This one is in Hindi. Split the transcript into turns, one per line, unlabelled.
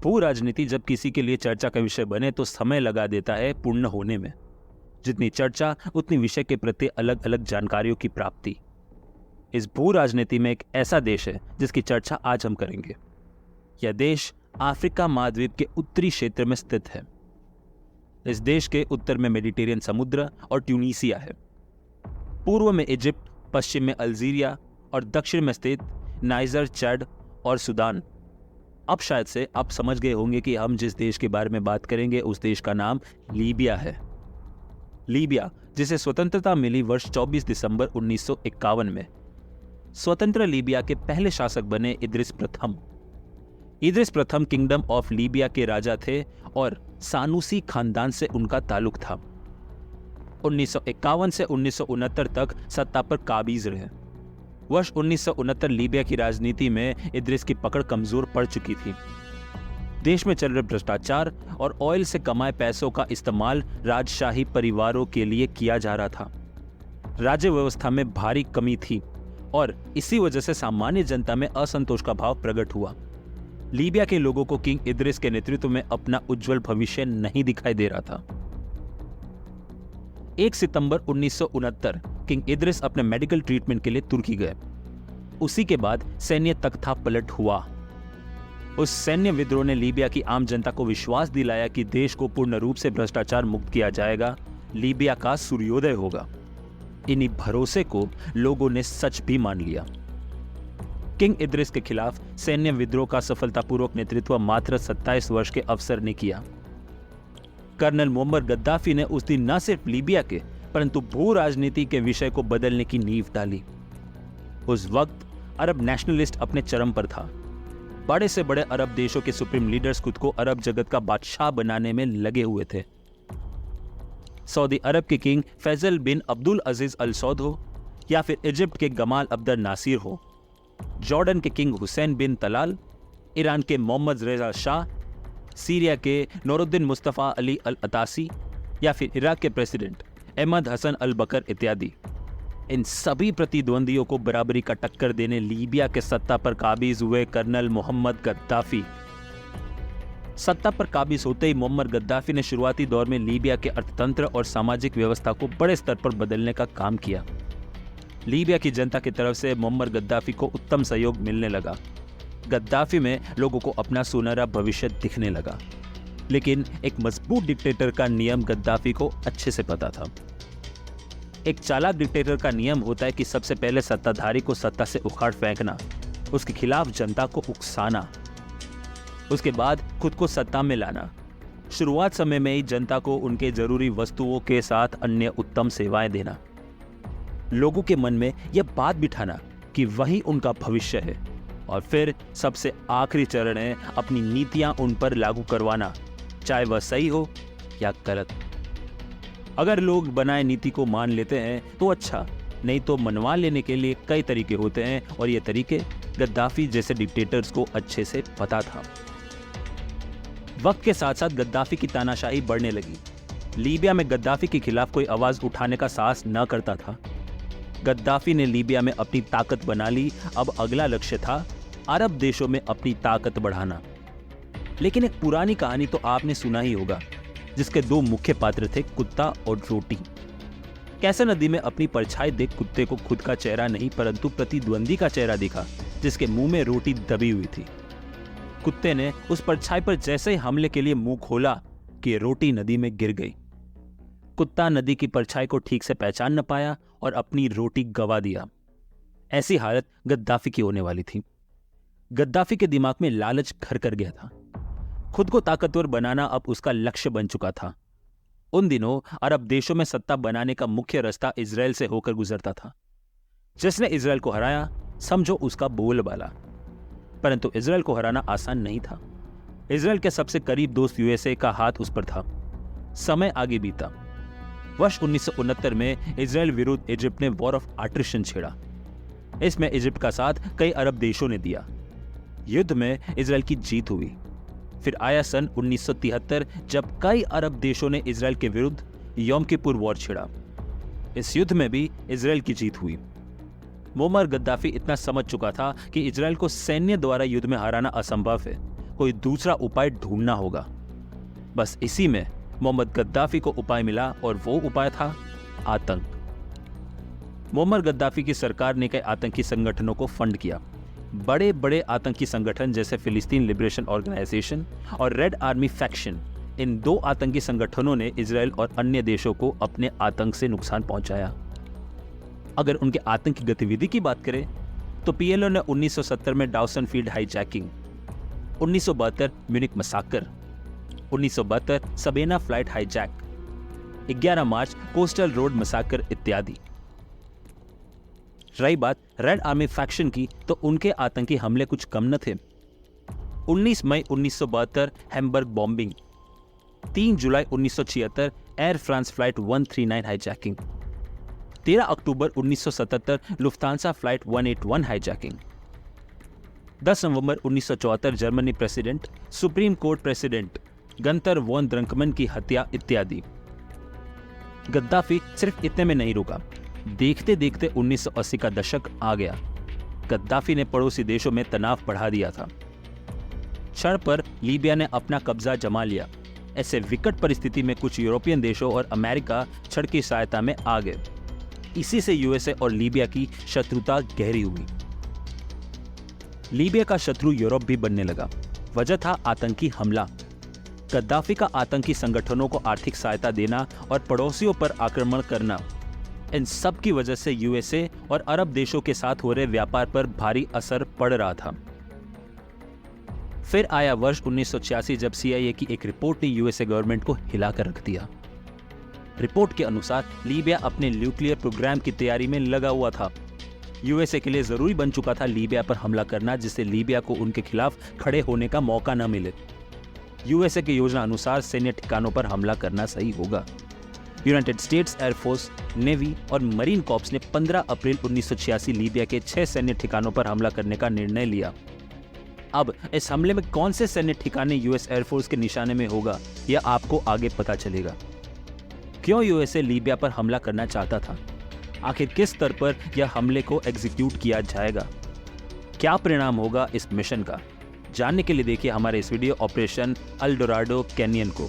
भू राजनीति जब किसी के लिए चर्चा का विषय बने तो समय लगा देता है पूर्ण होने में। जितनी चर्चा उतनी विषय के प्रति अलग अलग जानकारियों की प्राप्ति। इस भू राजनीति में एक ऐसा देश है जिसकी चर्चा आज हम करेंगे। यह देश अफ्रीका महाद्वीप के उत्तरी क्षेत्र में स्थित है। इस देश के उत्तर में मेडिटेरियन समुद्र और ट्यूनीसिया है। पूर्व में इजिप्ट, पश्चिम में अल्जीरिया और दक्षिण में स्थित नाइजर, चैड और सूडान। अब शायद से आप समझ गए होंगे कि हम जिस देश के बारे में बात करेंगे उस देश का नाम लीबिया है। लीबिया, जिसे स्वतंत्रता मिली वर्ष 24 दिसंबर 1951 में। स्वतंत्र लीबिया के पहले शासक बने इद्रिस प्रथम। इद्रिस प्रथम किंगडम ऑफ लीबिया के राजा थे और सानुसी खानदान से उनका ताल्लुक था। 1951 से 1969 तक सत्ता पर काबिज रहे। वर्ष 1969 लीबिया की राजनीति में इद्रिस की पकड़ कमजोर पड़ चुकी थी। देश में चल रहे भ्रष्टाचार और ऑयल से कमाए पैसों का इस्तेमाल राजशाही परिवारों के लिए किया जा रहा था। राज्य व्यवस्था में भारी कमी थी और इसी वजह से सामान्य जनता में असंतोष का भाव प्रकट हुआ। लीबिया के लोगों को किंग इद्रिस के नेतृत्व में अपना उज्जवल भविष्य नहीं दिखाई दे रहा था। 1 सितंबर 1969 किंग इद्रिस अपने मेडिकल ट्रीटमेंट के लिए तुर्की गए। उसी के बाद सैन्य तख्ता पलट हुआ। उस सैन्य विद्रोह ने लीबिया की आम जनता को विश्वास दिलाया कि देश को पूर्ण रूप से भ्रष्टाचार मुक्त किया जाएगा, लीबिया का सूर्योदय होगा। इन्हीं भरोसे को लोगों ने सच भी मान लिया। किंग इद्रिस के खिलाफ सैन्य विद्रोह का सफलतापूर्वक नेतृत्व मात्र 27 वर्ष के अफसर ने किया। कर्नल मुअम्मर गद्दाफी ने उस दिन न सिर्फ लीबिया के परंतु भू राजनीति के विषय को बदलने की नींव डाली। उस वक्त अरब नेशनलिस्ट अपने चरम पर था। बड़े से बड़े अरब देशों के सुप्रीम लीडर्स खुद को अरब जगत का बादशाह बनाने में लगे हुए थे। सऊदी अरब के किंग फैजल बिन अब्दुल अजीज अल सौद हो या फिर इजिप्ट के गमाल अब्दल नासिर हो, जॉर्डन के किंग हुसैन बिन तलाल, ईरान के मोहम्मद रेजा शाह, सीरिया के नूरुद्दीन मुस्तफ़ा अली अल अतासी या फिर इराक के प्रेसिडेंट अहमद हसन अल बकर इत्यादि। इन सभी प्रतिद्वंदियों को बराबरी का टक्कर देने लीबिया के सत्ता पर काबिज हुए कर्नल मोहम्मद गद्दाफी। सत्ता पर काबिज होते ही मोहम्मद गद्दाफी ने शुरुआती दौर में लीबिया के अर्थतंत्र और सामाजिक व्यवस्था को बड़े स्तर पर बदलने का काम किया। लीबिया की जनता की तरफ से मोहम्मद गद्दाफी को उत्तम सहयोग मिलने लगा। गद्दाफी में लोगों को अपना सुनहरा भविष्य दिखने लगा। लेकिन एक मजबूत डिक्टेटर का नियम गद्दाफी को अच्छे से पता था। एक चालाक डिक्टेटर का नियम होता है कि सबसे पहले सत्ताधारी को सत्ता से उखाड़ फेंकना, उसके खिलाफ जनता को उकसाना, उसके बाद खुद को सत्ता में लाना। शुरुआत समय में ही जनता को उनके जरूरी वस्तुओं के साथ अन्य उत्तम सेवाएं देना, लोगों के मन में यह बात बिठाना कि वही उनका भविष्य है, और फिर सबसे आखिरी चरण है अपनी नीतियां उन पर लागू करवाना, चाहे वह सही हो या गलत। अगर लोग बनाए नीति को मान लेते हैं तो अच्छा, नहीं तो मनवा लेने के लिए कई तरीके होते हैं और ये तरीके गद्दाफी जैसे डिक्टेटर्स को अच्छे से पता था। वक्त के साथ साथ गद्दाफी की तानाशाही बढ़ने लगी। लीबिया में गद्दाफी के खिलाफ कोई आवाज उठाने का साहस न करता था। गद्दाफी ने लीबिया में अपनी ताकत बना ली। अब अगला लक्ष्य था अरब देशों में अपनी ताकत बढ़ाना। लेकिन एक पुरानी कहानी तो आपने सुना ही होगा, जिसके दो मुख्य पात्र थे, कुत्ता और रोटी। कैसे नदी में अपनी परछाई देख कुत्ते को खुद का चेहरा नहीं परंतु प्रतिद्वंदी का चेहरा दिखा, जिसके मुंह में रोटी दबी हुई थी। कुत्ते ने उस परछाई पर जैसे ही हमले के लिए मुंह खोला कि रोटी नदी में गिर गई। कुत्ता नदी की परछाई को ठीक से पहचान न पाया और अपनी रोटी गवा दिया। ऐसी हालत गद्दाफी की होने वाली थी। गद्दाफी के दिमाग में लालच घर कर गया था। खुद को ताकतवर बनाना अब उसका लक्ष्य बन चुका था। उन दिनों अरब देशों में सत्ता बनाने का मुख्य रास्ता इजराइल से होकर गुजरता था। जिसने इजराइल को हराया समझो उसका बोलबाला। परंतु इजराइल को हराना आसान नहीं था। इजराइल के सबसे करीब दोस्त यूएसए का हाथ उस पर था। समय आगे बीता। वर्ष 1969 में इजराइल विरुद्ध इजिप्ट ने वॉर ऑफ अट्रिशन छेड़ा। इसमें इजिप्ट का साथ कई अरब देशों ने दिया। युद्ध में इजराइल की जीत हुई। फिर आया सन 1973 जब कई अरब देशों ने इजराइल के विरुद्ध यौम किपुर वॉर छेड़ा। इस युद्ध में भी इजराइल की जीत हुई। मुअम्मर गद्दाफी इतना समझ चुका था कि इजराइल को सैन्य द्वारा युद्ध में हराना असंभव है कोई दूसरा उपाय ढूंढना होगा। बस इसी में मोहम्मद गद्दाफी को उपाय मिला और वो उपाय था आतंक। मोहम्मद गद्दाफी की सरकार ने कई आतंकी संगठनों को फंड किया। बड़े बड़े आतंकी संगठन जैसे फिलिस्तीन लिबरेशन ऑर्गेनाइजेशन और रेड आर्मी फैक्शन, इन 2 आतंकी संगठनों ने इजराइल और अन्य देशों को अपने आतंक से नुकसान पहुंचाया। अगर उनके आतंकी गतिविधि की बात करें तो पीएलओ ने 1970 में Dawson field hijacking, 1972 Munich massacre, 1972 Sabena flight hijack, 11 मार्च कोस्टल रोड मसाकर इत्यादि। रही बात रेड आर्मी फैक्शन की, तो उनके आतंकी हमले कुछ कम न थे। 19 मई 1972 हैम्बर्ग बॉम्बिंग, 3 जुलाई 1976 एयर फ्रांस फ्लाइट 139 हाईजैकिंग, 13 अक्टूबर 1977 लुफ्तांसा फ्लाइट 181 हाईजैकिंग, 10 नवंबर 1974 Germany president, supreme court president Gunter von Drenkmann की हत्या इत्यादि। गद्दाफी सिर्फ इतने में नहीं रुका। देखते देखते 1980 का दशक आ गया। गद्दाफी ने पड़ोसी देशों में तनाव बढ़ा दिया था। क्षण पर लीबिया ने अपना कब्जा जमा लिया। ऐसे विकट परिस्थिति में कुछ यूरोपियन देशों और अमेरिका क्षण की सहायता में आ गए। इसी से यूएसए और लीबिया की शत्रुता गहरी हुई। लीबिया का शत्रु यूरोप भी बनने लगा। वजह था आतंकी हमला। गद्दाफी का आतंकी संगठनों को आर्थिक सहायता देना और पड़ोसियों पर आक्रमण करना, इन सब की वजह से यूएसए और अरब देशों के साथ हो रहे व्यापार पर भारी असर पड़ रहा था। फिर आया वर्ष 1986 जब सीआईए की एक रिपोर्ट ने यूएसए गवर्नमेंट को हिलाकर रख दिया। रिपोर्ट के अनुसार लीबिया अपने न्यूक्लियर प्रोग्राम की तैयारी में लगा हुआ था। यूएसए के लिए जरूरी बन चुका था लीबिया पर हमला करना, जिससे लीबिया को उनके खिलाफ खड़े होने का मौका न मिले। यूएसए की योजना अनुसार सैन्य ठिकानों पर हमला करना सही होगा। यूनाइटेड स्टेट्स एयरफोर्स, नेवी और मरीन कॉर्प्स ने 15 अप्रैल 1986 लीबिया के 6 सैन्य ठिकानों पर हमला करने का निर्णय लिया। अब इस हमले में कौन से सैन्य ठिकाने यूएस एयरफोर्स के निशाने में होगा, यह आपको आगे पता चलेगा। क्यों यूएसए लीबिया पर हमला करना चाहता था? आखिर किस स्तर पर यह हमले को एग्जीक्यूट किया जाएगा? क्या परिणाम होगा इस मिशन का? जानने के लिए देखिए हमारे इस video operation L Dorado canyon को।